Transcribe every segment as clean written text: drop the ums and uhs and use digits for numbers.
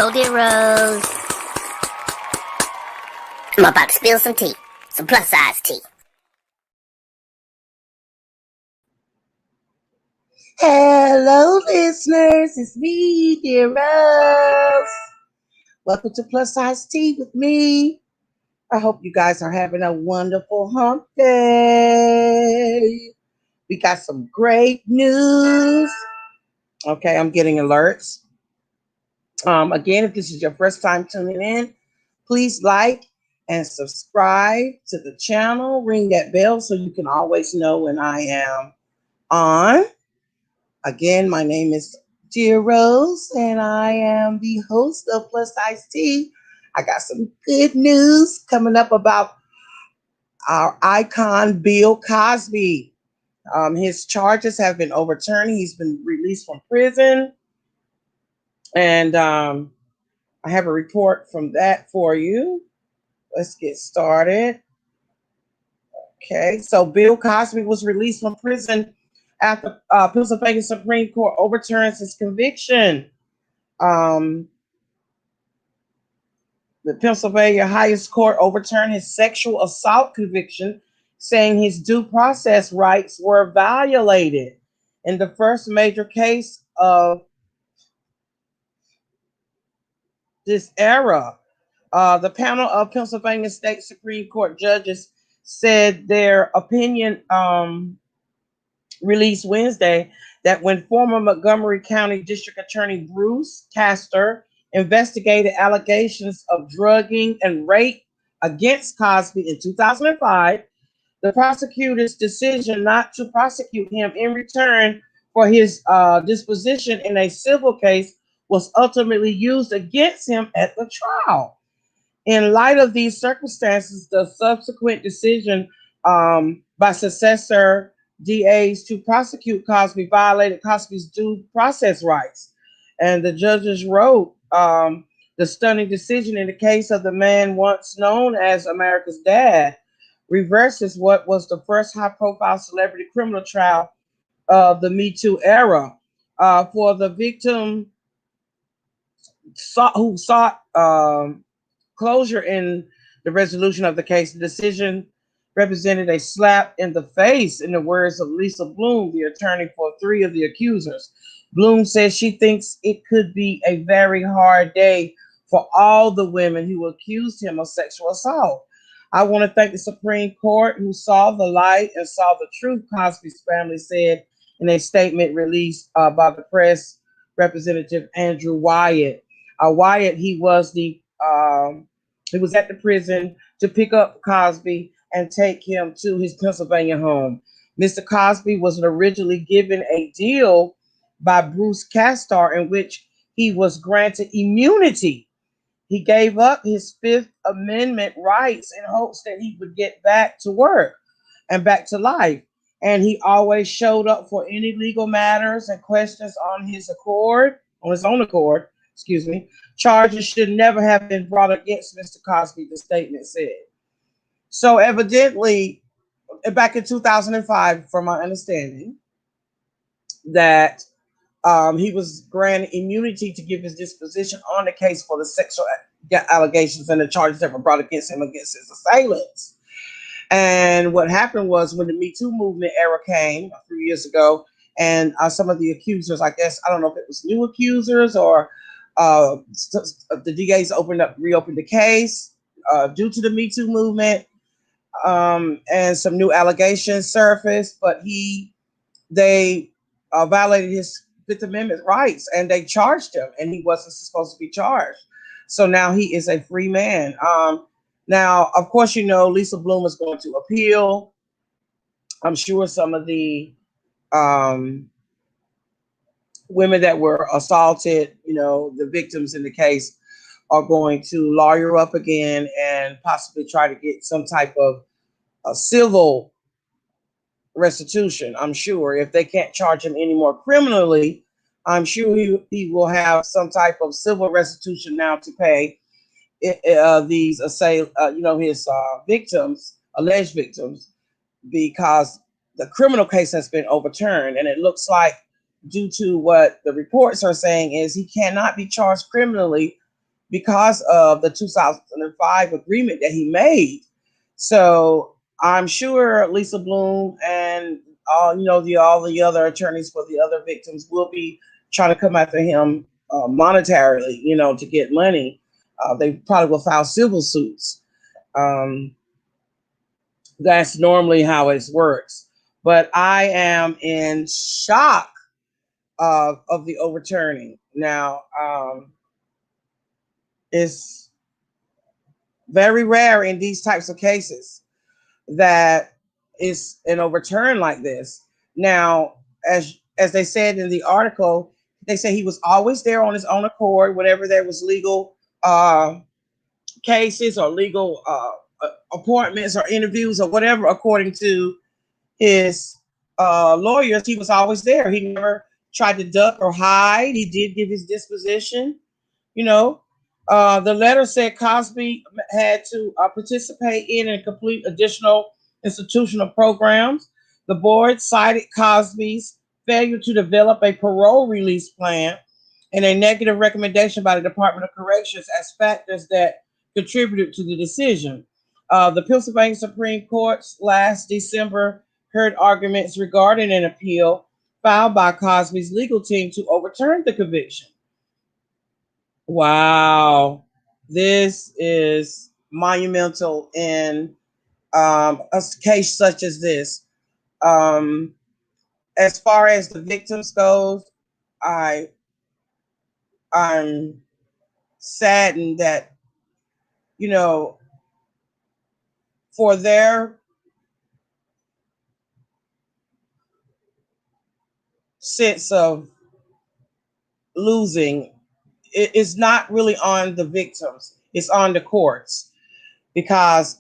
Dear Rose. I'm about to spill some tea. Some plus size tea. Hello, listeners. It's me, Dear Rose. Welcome to Plus Size Tea with me. I hope you guys are having a wonderful hump day. We got some great news. Okay, I'm getting alerts. Again, if this is your first time tuning in, please like and subscribe to the channel. Ring that bell so you can always know when I am on. Again, my name is Dear Rose, and I am the host of Plus Size Tea. I got some good news coming up about our icon, Bill Cosby. His charges have been overturned. He's been released from prison. And I have a report from that for you. Let's get started. Okay, so Bill Cosby was released from prison after Pennsylvania Supreme Court overturns his conviction. The Pennsylvania highest court overturned his sexual assault conviction, saying his due process rights were violated. In the first major case of this era, the panel of Pennsylvania State Supreme Court judges said their opinion released Wednesday that when former Montgomery County District Attorney Bruce Castor investigated allegations of drugging and rape against Cosby in 2005, the prosecutor's decision not to prosecute him in return for his disposition in a civil case was ultimately used against him at the trial. In light of these circumstances, the subsequent decision by successor DAs to prosecute Cosby violated Cosby's due process rights. And the judges wrote the stunning decision in the case of the man once known as America's Dad reverses what was the first high-profile celebrity criminal trial of the Me Too era. For the victim who sought closure in the resolution of the case, the decision represented a slap in the face, in the words of Lisa Bloom, the attorney for three of the accusers. Bloom says she thinks it could be a very hard day for all the women who accused him of sexual assault. I want to thank the Supreme Court who saw the light and saw the truth, Cosby's family said in a statement released by the press representative Andrew Wyatt. Wyatt, he was at the prison to pick up Cosby and take him to his Pennsylvania home. Mr. Cosby was originally given a deal by Bruce Castor in which he was granted immunity. He gave up his Fifth Amendment rights in hopes that he would get back to work and back to life. And he always showed up for any legal matters and questions on his own accord. Charges should never have been brought against Mr. Cosby, the statement said. So evidently, back in 2005, from my understanding, that he was granted immunity to give his disposition on the case for the sexual allegations and the charges that were brought against him against his assailants. And what happened was when the Me Too movement era came a few years ago, and some of the accusers, I guess, I don't know if it was new accusers or the DAs reopened the case due to the Me Too movement, and some new allegations surfaced, but they violated his Fifth Amendment rights and they charged him, and he wasn't supposed to be charged. So now he is a free man. Now, of course, Lisa Bloom is going to appeal. I'm sure some of the women that were assaulted, the victims in the case, are going to lawyer up again and possibly try to get some type of a civil restitution. I'm sure if they can't charge him anymore criminally, I'm sure he will have some type of civil restitution now to pay these his victims, alleged victims, because the criminal case has been overturned. And it looks like, due to what the reports are saying, is he cannot be charged criminally because of the 2005 agreement that he made. So I'm sure Lisa Bloom and all the other attorneys for the other victims will be trying to come after him monetarily, to get money. They probably will file civil suits. That's normally how it works. But I am in shock of the overturning. Now, it's very rare in these types of cases that is an overturn like this. Now, as they said in the article, they say he was always there on his own accord whenever there was legal cases or legal appointments or interviews or whatever, according to his lawyers. He was always there. He never tried to duck or hide. He did give his disposition. The letter said Cosby had to participate in and complete additional institutional programs. The board cited Cosby's failure to develop a parole release plan and a negative recommendation by the Department of Corrections as factors that contributed to the decision. The Pennsylvania Supreme Court last December heard arguments regarding an appeal filed by Cosby's legal team to overturn the conviction. Wow, this is monumental in a case such as this. As far as the victims goes, I'm saddened that, for their sense of losing, it is not really on the victims, it's on the courts. Because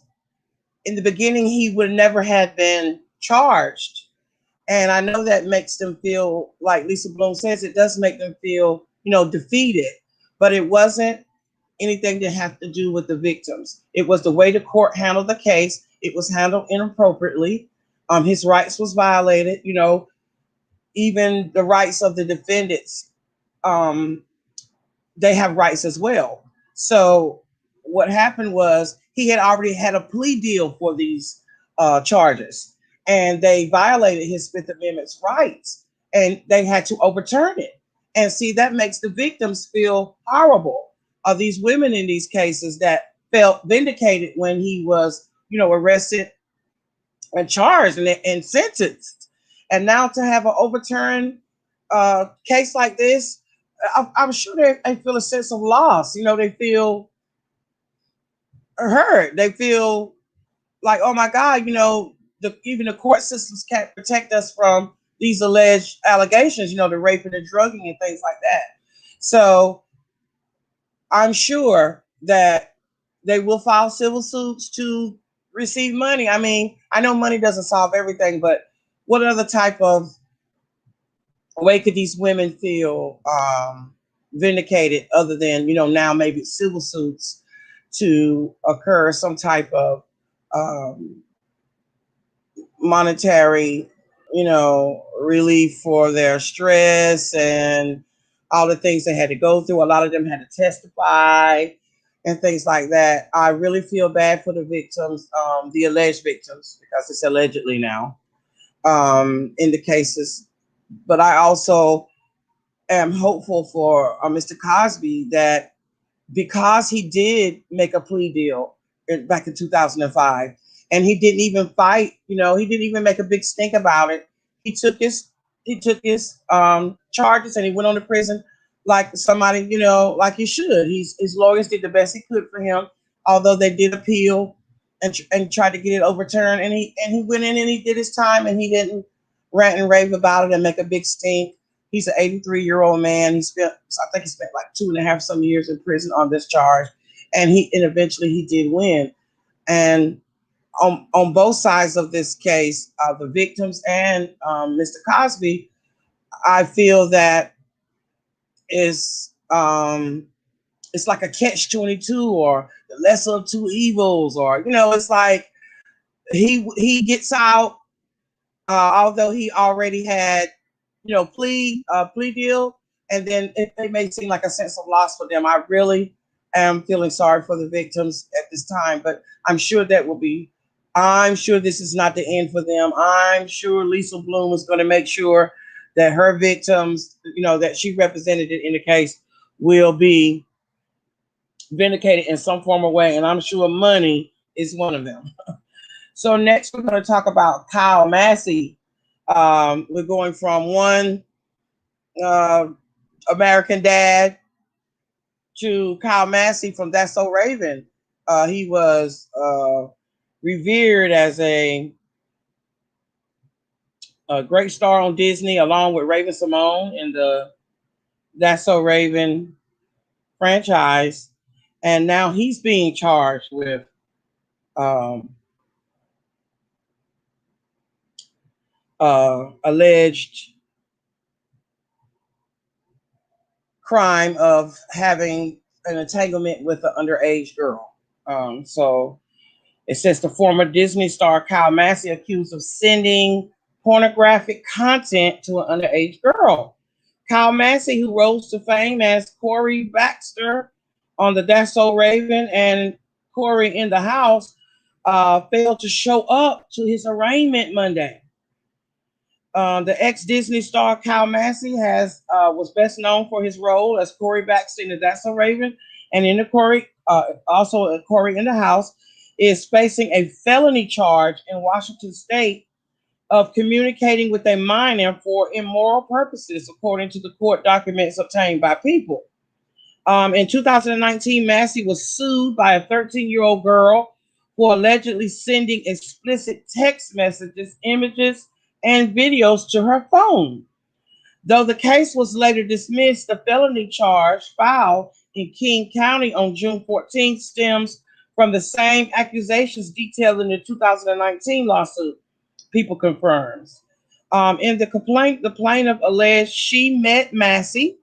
in the beginning, he would never have been charged. And I know that makes them feel, like Lisa Bloom says, it does make them feel, defeated. But it wasn't anything that had to do with the victims. It was the way the court handled the case. It was handled inappropriately. His rights was violated. Even the rights of the defendants, they have rights as well. So what happened was he had already had a plea deal for these charges, and they violated his Fifth Amendment's rights, and they had to overturn it. And see, that makes the victims feel horrible. These women in these cases that felt vindicated when he was, arrested and charged and sentenced. And now to have an overturned case like this, I'm sure they feel a sense of loss. They feel hurt. They feel like, oh my God, even the court systems can't protect us from these alleged allegations, the rape and the drugging and things like that. So I'm sure that they will file civil suits to receive money. I mean, I know money doesn't solve everything, but what other type of way could these women feel vindicated other than, now maybe civil suits to occur, some type of monetary, relief for their stress and all the things they had to go through. A lot of them had to testify and things like that. I really feel bad for the victims, the alleged victims, because it's allegedly now in the cases. But I also am hopeful for Mr. Cosby that because he did make a plea deal back in 2005, and he didn't even fight, he didn't even make a big stink about it. He took his charges and he went on to prison like somebody, like he should. His lawyers did the best he could for him, although they did appeal and tried to get it overturned. And he went in and he did his time, and he didn't rant and rave about it and make a big stink. He's an 83-year-old man. I think he spent like 2.5 some years in prison on this charge, and eventually he did win. And on both sides of this case, the victims and Mr. Cosby, I feel that it's like a catch-22 or the lesser of two evils, or it's like he gets out, although he already had plea deal, and then it may seem like a sense of loss for them. I really am feeling sorry for the victims at this time, but I'm sure that will be, I'm sure this is not the end for them. I'm sure Lisa Bloom is going to make sure that her victims, that she represented in the case, will be vindicated in some form or way. And I'm sure money is one of them. So next we're going to talk about Kyle Massey. We're going from one uh, American Dad to Kyle Massey from That's So Raven. He was revered as a great star on Disney, along with Raven Simone in the That's So Raven franchise. And now he's being charged with alleged crime of having an entanglement with an underage girl. So it says the former Disney star Kyle Massey accused of sending pornographic content to an underage girl. Kyle Massey, who rose to fame as Corey Baxter on the That's So Raven and Corey in the House, failed to show up to his arraignment Monday. The ex-Disney star Kyle Massey was best known for his role as Corey Baxter in the That's So Raven, and in the Corey, also Corey in the House, is facing a felony charge in Washington State of communicating with a minor for immoral purposes, according to the court documents obtained by People. In 2019, Massey was sued by a 13-year-old girl for allegedly sending explicit text messages, images, and videos to her phone. Though the case was later dismissed, the felony charge filed in King County on June 14th stems from the same accusations detailed in the 2019 lawsuit, People confirms. In the complaint, the plaintiff alleged she met Massey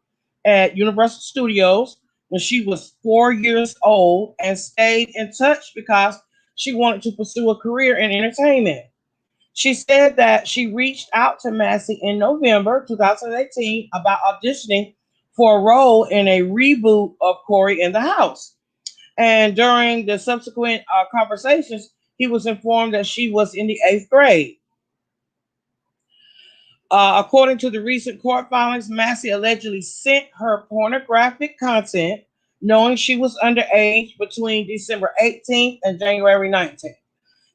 at Universal Studios when she was 4 years old and stayed in touch because she wanted to pursue a career in entertainment. She said that she reached out to Massey in November 2018 about auditioning for a role in a reboot of Corey in the House. And during the subsequent conversations, he was informed that she was in the 8th grade. According to the recent court filings, Massey allegedly sent her pornographic content knowing she was underage between December 18th and January 19th.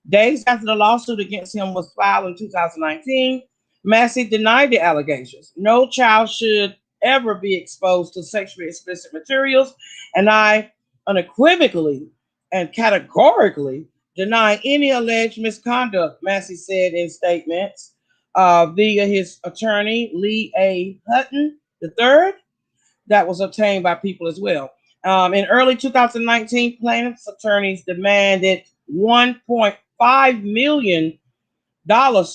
Days after the lawsuit against him was filed in 2019, Massey denied the allegations. No child should ever be exposed to sexually explicit materials, and I unequivocally and categorically deny any alleged misconduct, Massey said in statements via his attorney, Lee A. Hutton III, that was obtained by People as well. In early 2019, plaintiff's attorneys demanded $1.5 million,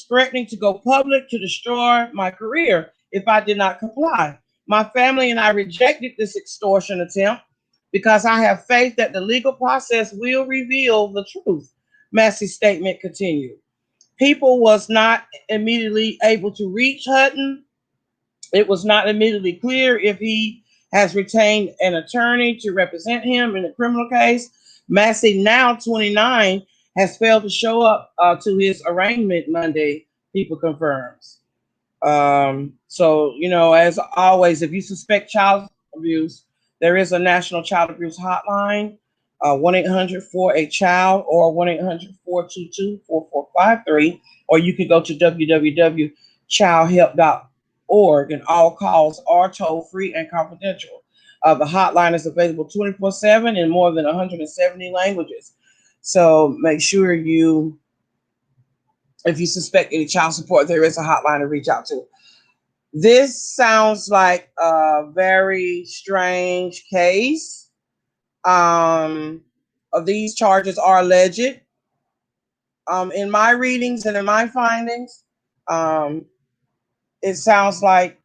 threatening to go public to destroy my career if I did not comply. My family and I rejected this extortion attempt because I have faith that the legal process will reveal the truth, Massey's statement continued. People was not immediately able to reach Hutton. It was not immediately clear if he has retained an attorney to represent him in a criminal case. Massey, now 29, has failed to show up to his arraignment Monday, People confirms. So, as always, if you suspect child abuse, there is a national child abuse hotline, 1-800-4-A-CHILD or 1-800-422-4453, or you can go to www.childhelp.org, and all calls are toll-free and confidential. The hotline is available 24/7 in more than 170 languages. So make sure if you suspect any child support, there is a hotline to reach out to. This sounds like a very strange case. These charges are alleged. In my readings and in my findings, it sounds like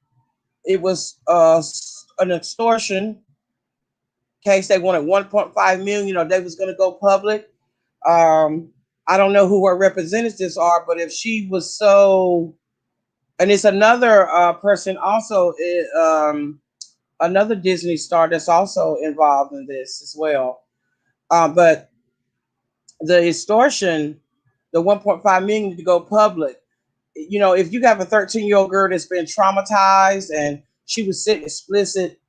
it was an extortion case. They wanted 1.5 million, they was going to go public. I don't know who her representatives are, but if she was so, and it's another person also, another Disney star that's also involved in this as well. But the extortion, the 1.5 million to go public. You know, if you have a 13-year-old girl that's been traumatized and she was sent explicit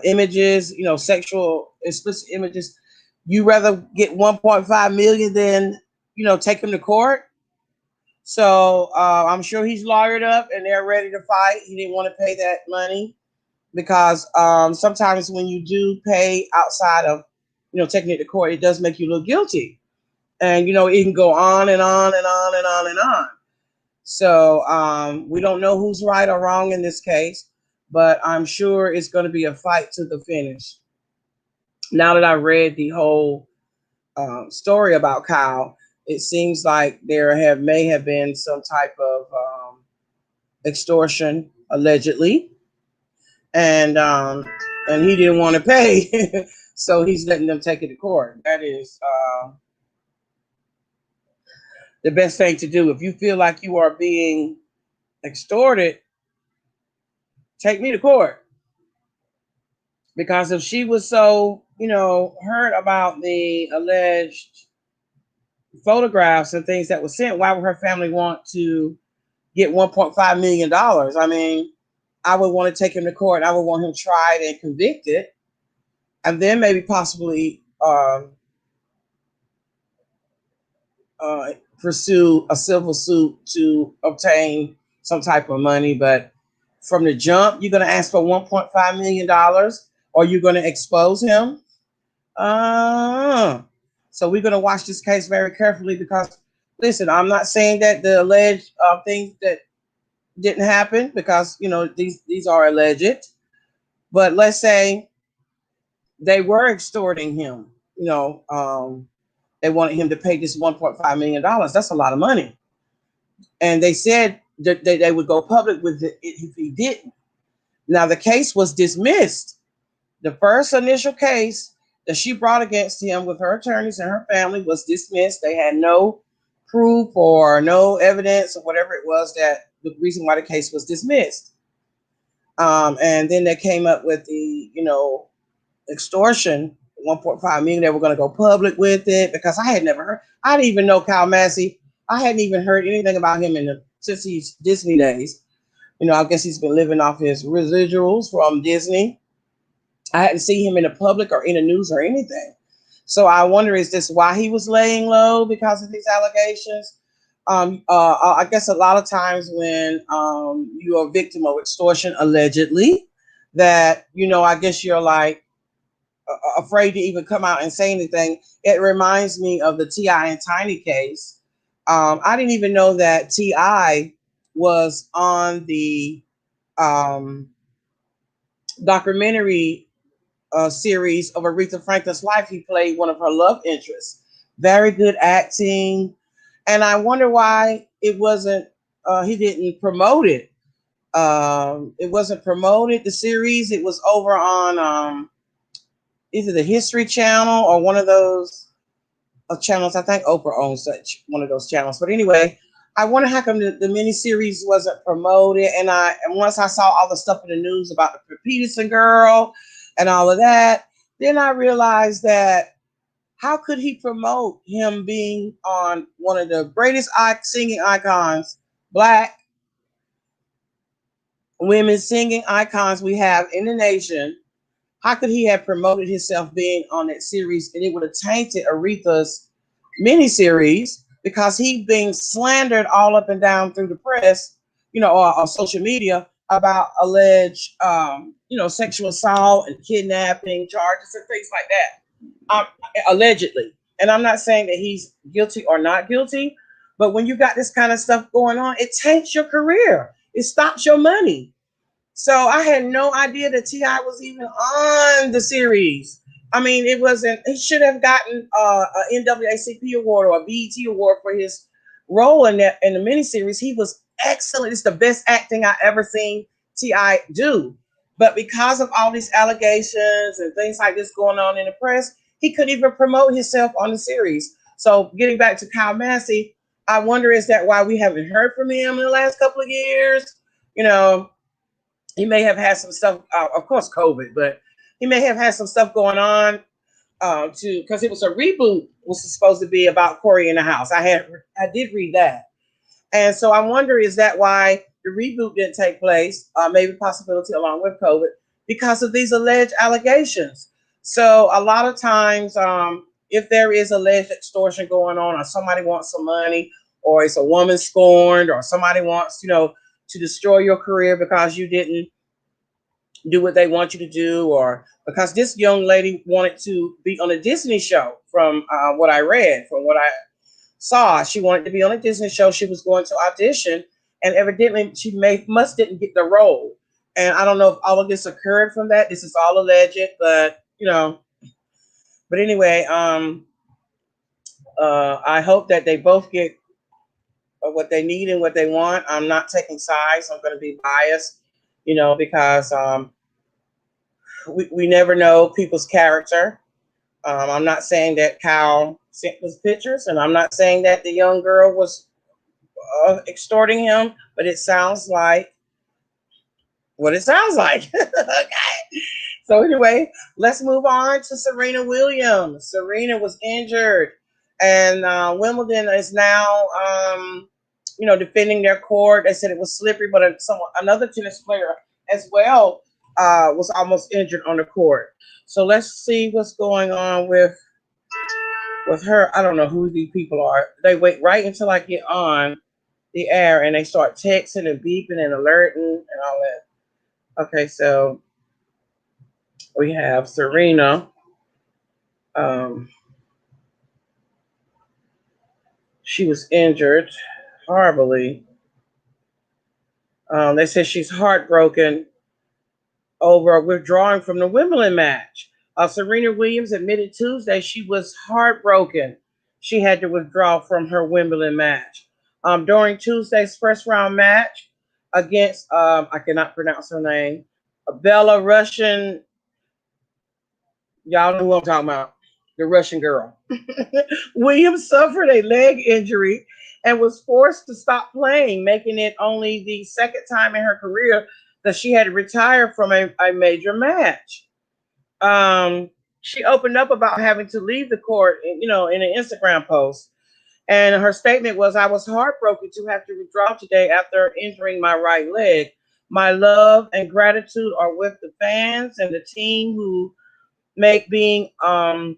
images, you know, sexual explicit images, you rather get 1.5 million than, you know, take him to court. So I'm sure he's lawyered up and they're ready to fight. He didn't want to pay that money because sometimes when you do pay outside of, you know, taking it to court, it does make you look guilty. And, you know, it can go on and on and on and on and on. So we don't know who's right or wrong in this case, but I'm sure it's going to be a fight to the finish. Now that I read the whole story about Kyle, it seems like there may have been some type of extortion allegedly, and he didn't want to pay, so he's letting them take it to court. That is the best thing to do. If you feel like you are being extorted, take me to court. Because if she was so, you know, hurt about the alleged photographs and things that were sent, why would her family want to get $1.5 million? I mean, I would want to take him to court. I would want him tried and convicted, and then maybe possibly pursue a civil suit to obtain some type of money. But from the jump, you're going to ask for $1.5 million, or you're going to expose him. So we're going to watch this case very carefully because, listen, I'm not saying that the alleged things that didn't happen, because, you know, these are alleged. But let's say they were extorting him, you know, they wanted him to pay this $1.5 million. That's a lot of money. And they said that they would go public with it if he didn't. Now, the case was dismissed. The first initial case that she brought against him with her attorneys and her family was dismissed. They had no proof or no evidence or whatever it was that the reason why the case was dismissed. And then they came up with the, you know, extortion, 1.5 million. They were going to go public with it because I had never heard. I didn't even know Kyle Massey. I hadn't even heard anything about him since his Disney days. You know, I guess he's been living off his residuals from Disney. I hadn't seen him in the public or in the news or anything. So I wonder, is this why he was laying low because of these allegations? I guess a lot of times when you're a victim of extortion, allegedly, that, you know, I guess you're like afraid to even come out and say anything. It reminds me of the T.I. and Tiny case. I didn't even know that T.I. was on the documentary series of Aretha Franklin's life. He played one of her love interests. Very good acting. And I wonder why it wasn't, he didn't promote it. It wasn't promoted, the series. It was over on either the History Channel or one of those channels. I think Oprah owns such one of those channels. But anyway, I wonder how come the miniseries wasn't promoted. And once I saw all the stuff in the news about the Peterson girl and all of that, then I realized that how could he promote him being on one of the greatest singing icons, Black women singing icons we have in the nation? How could he have promoted himself being on that series, and it would have tainted Aretha's miniseries because he's being slandered all up and down through the press, you know, or social media about alleged, you know, sexual assault and kidnapping charges and things like that, allegedly. And I'm not saying that he's guilty or not guilty, but when you got this kind of stuff going on, it taints your career. It stops your money. So I had no idea that T.I. was even on the series. I mean, it wasn't, he should have gotten an NAACP award or a BET award for his role in the miniseries. He was excellent. It's the best acting I ever seen T.I. do. But because of all these allegations and things like this going on in the press, he couldn't even promote himself on the series. So getting back to Kyle Massey, I wonder, is that why we haven't heard from him in the last couple of years? You know, he may have had some stuff, of course, COVID, but he may have had some stuff going on because it was a reboot was supposed to be about Corey in the House. I did read that, and so I wonder, is that why the reboot didn't take place? Maybe possibility along with COVID because of these alleged allegations. So a lot of times, if there is alleged extortion going on, or somebody wants some money, or it's a woman scorned, or somebody wants, to destroy your career because you didn't do what they want you to do, or because this young lady wanted to be on a Disney show. From what I read, from what I saw, she wanted to be on a Disney show. She was going to audition, and evidently she must didn't get the role. And I don't know if all of this occurred from that. This is all alleged, but But anyway, I hope that they both get what they need and what they want. I'm not taking sides. I'm going to be biased, because we never know people's character. I'm not saying that Kyle sent those pictures, and I'm not saying that the young girl was extorting him, but it sounds like what it sounds like. Okay. So anyway, let's move on to Serena Williams. Serena was injured, and Wimbledon is now, defending their court. They said it was slippery, but another tennis player as well was almost injured on the court. So let's see what's going on with her. I don't know who these people are. They wait right until I get on the air, and they start texting and beeping and alerting and all that. Okay, so we have Serena. She was injured horribly. They said she's heartbroken over withdrawing from the Wimbledon match. Serena Williams admitted Tuesday she was heartbroken. She had to withdraw from her Wimbledon match. During Tuesday's first round match against, I cannot pronounce her name, Belarusian, y'all know who I'm talking about, the Russian girl. Williams suffered a leg injury and was forced to stop playing, making it only the second time in her career that she had to retire from a major match. She opened up about having to leave the court, in an Instagram post. And her statement was, "I was heartbroken to have to withdraw today after injuring my right leg. My love and gratitude are with the fans and the team who make being on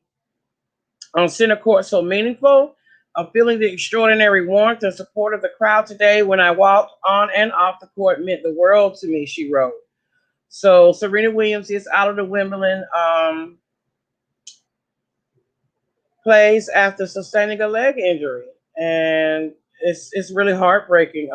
center court so meaningful. I'm feeling the extraordinary warmth and support of the crowd today when I walked on and off the court meant the world to me," she wrote. So Serena Williams is out of the Wimbledon plays after sustaining a leg injury, and it's really heartbreaking.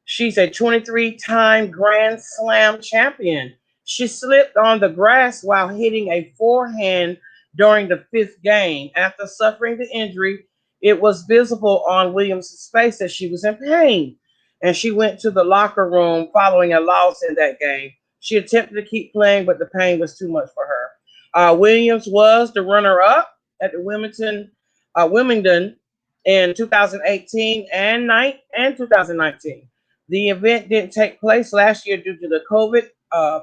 She's a 23-time Grand Slam champion. She slipped on the grass while hitting a forehand during the fifth game. After suffering the injury, it was visible on Williams' face that she was in pain, and she went to the locker room following a loss in that game. She attempted to keep playing, but the pain was too much for her. Williams was the runner-up at the Wimbledon in 2018 and 2019. The event didn't take place last year due to the COVID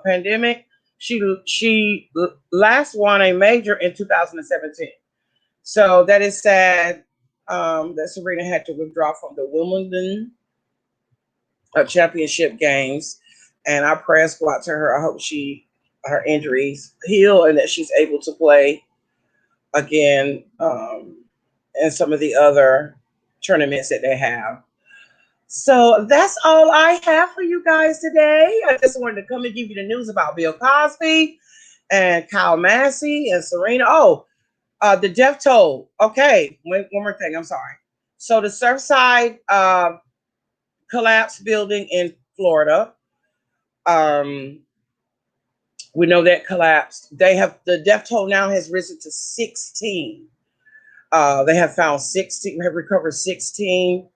pandemic. She last won a major in 2017. So that is sad that Serena had to withdraw from the Wimbledon championship games. And our prayers go out to her. I hope her injuries heal and that she's able to play again in some of the other tournaments that they have. So that's all I have for you guys today. I just wanted to come and give you the news about Bill Cosby and Kyle Massey and Serena. Oh, the death toll. Okay, one more thing. I'm sorry. So the Surfside collapsed building in Florida. We know that collapsed. The death toll now has risen to 16. They have found 16. Have recovered 16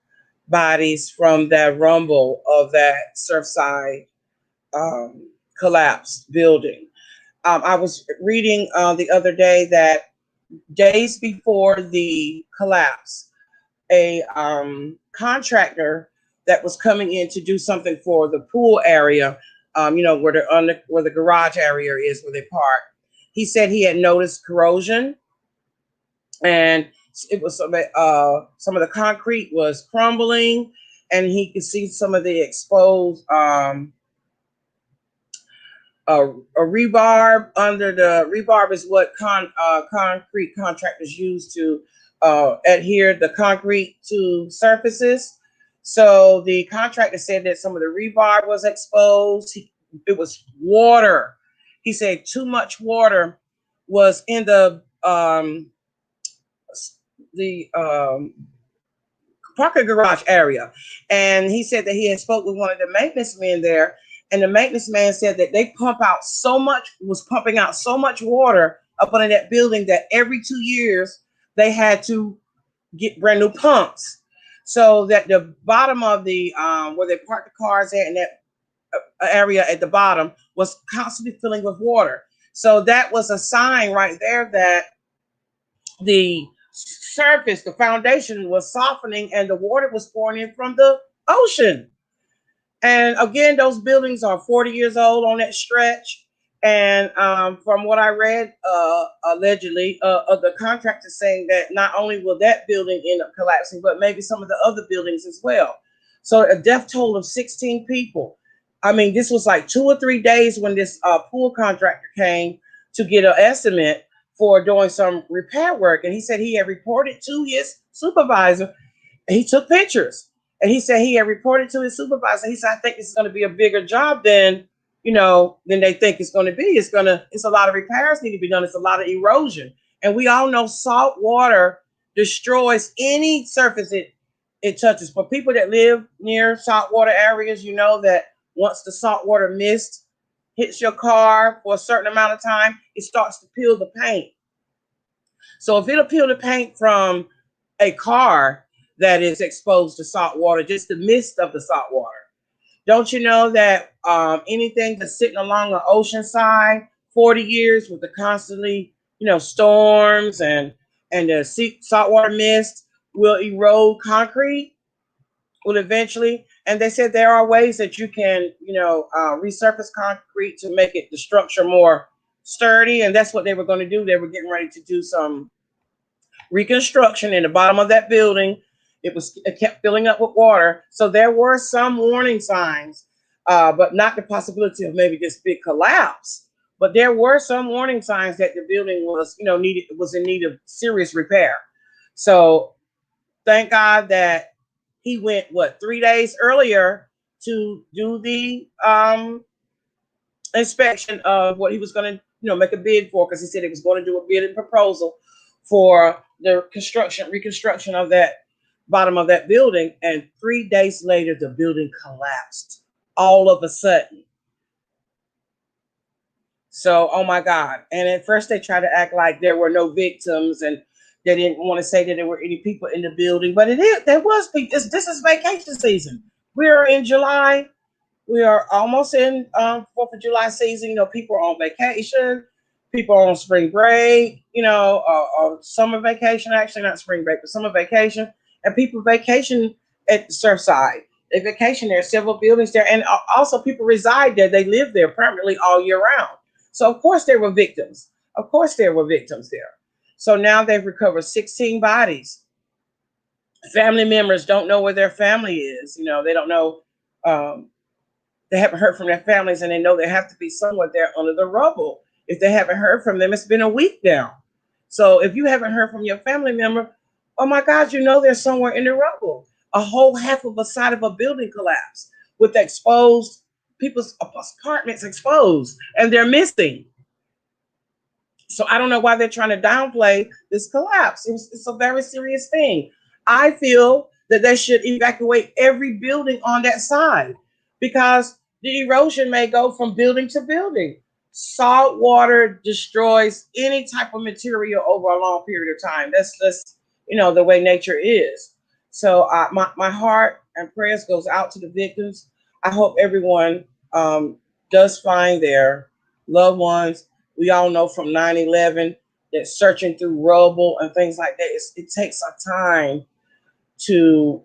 bodies from that rumble of that Surfside collapsed building. I was reading the other day that days before the collapse, a contractor that was coming in to do something for the pool area you know, where the garage area is where they park. He said he had noticed corrosion, and it was some of the concrete was crumbling, and he could see some of the exposed a rebarb under the rebarb is what concrete contractors use to adhere the concrete to surfaces. So the contractor said that some of the rebarb was exposed. It was water. He said too much water was in the parking garage area, and he said that he had spoke with one of the maintenance men there, and the maintenance man said that they was pumping out so much water up under that building that every 2 years they had to get brand new pumps, so that the bottom of the where they parked the cars at, and that area at the bottom was constantly filling with water. So that was a sign right there that the surface, the foundation was softening, and the water was pouring in from the ocean. And again, those buildings are 40 years old on that stretch. And from what I read, allegedly, the contractor saying that not only will that building end up collapsing, but maybe some of the other buildings as well. So a death toll of 16 people. I mean, this was like 2 or 3 days when this pool contractor came to get an estimate for doing some repair work. And he said he had reported to his supervisor. And he took pictures. And he said he had reported to his supervisor. He said, I think this is going to be a bigger job than they think it's going to be. It's a lot of repairs need to be done. It's a lot of erosion. And we all know salt water destroys any surface it touches. For people that live near saltwater areas, you know that once the saltwater mist hits your car for a certain amount of time, it starts to peel the paint. So if it'll peel the paint from a car that is exposed to salt water, just the mist of the salt water. Don't you know that anything that's sitting along the ocean side 40 years with the constantly, storms and the saltwater mist will erode concrete, will eventually. And they said there are ways that you can, resurface concrete to make the structure more sturdy. And that's what they were going to do. They were getting ready to do some reconstruction in the bottom of that building. It kept filling up with water. So there were some warning signs, but not the possibility of maybe this big collapse. But there were some warning signs that the building was, was in need of serious repair. So thank God that he went, 3 days earlier to do the inspection of what he was going to, make a bid for, because he said he was going to do a bid and proposal for the reconstruction of that bottom of that building. And 3 days later, the building collapsed all of a sudden. So, oh my God. And at first they tried to act like there were no victims, and they didn't want to say that there were any people in the building, but there was people. This is vacation season. We are in July. We are almost in 4th of July season. People are on vacation. People are on spring break, or summer vacation. Actually, not spring break, but summer vacation. And people vacation at Surfside. They vacation there, several buildings there. And also people reside there. They live there permanently all year round. So, of course, there were victims. Of course, there were victims there. So now they've recovered 16 bodies. Family members don't know where their family is. They don't know. They haven't heard from their families, and they know they have to be somewhere there under the rubble. If they haven't heard from them, it's been a week now. So if you haven't heard from your family member, oh my God, they're somewhere in the rubble. A whole half of a side of a building collapsed with exposed people's apartments exposed, and they're missing. So I don't know why they're trying to downplay this collapse. It's a very serious thing. I feel that they should evacuate every building on that side, because the erosion may go from building to building. Salt water destroys any type of material over a long period of time. That's just, the way nature is. So my heart and prayers goes out to the victims. I hope everyone does find their loved ones. We all know from 9/11 that searching through rubble and things like that, it takes a time to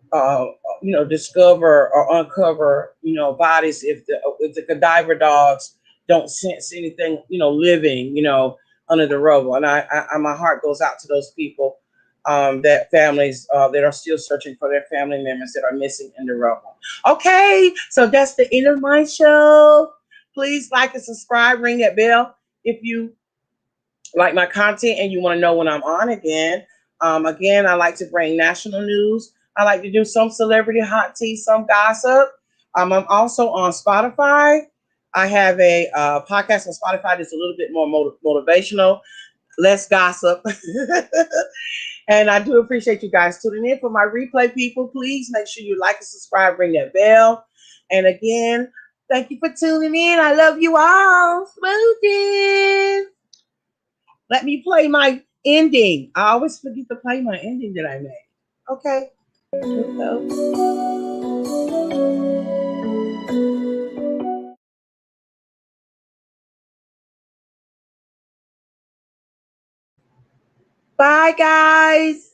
discover or uncover, bodies if the cadaver dogs don't sense anything, living, under the rubble. And my heart goes out to those people, that families that are still searching for their family members that are missing in the rubble. Okay, so that's the end of my show. Please like and subscribe, ring that bell if you like my content and you want to know when I'm on again. Again, I like to bring national news. I like to do some celebrity hot tea, some gossip. I'm also on Spotify. I have a podcast on Spotify that's a little bit more motivational, less gossip. And I do appreciate you guys tuning in. For my replay people, please make sure you like and subscribe, ring that bell. And again, thank you for tuning in. I love you all. Smooches. Let me play my ending. I always forget to play my ending that I made. Okay. Here we go. Bye, guys.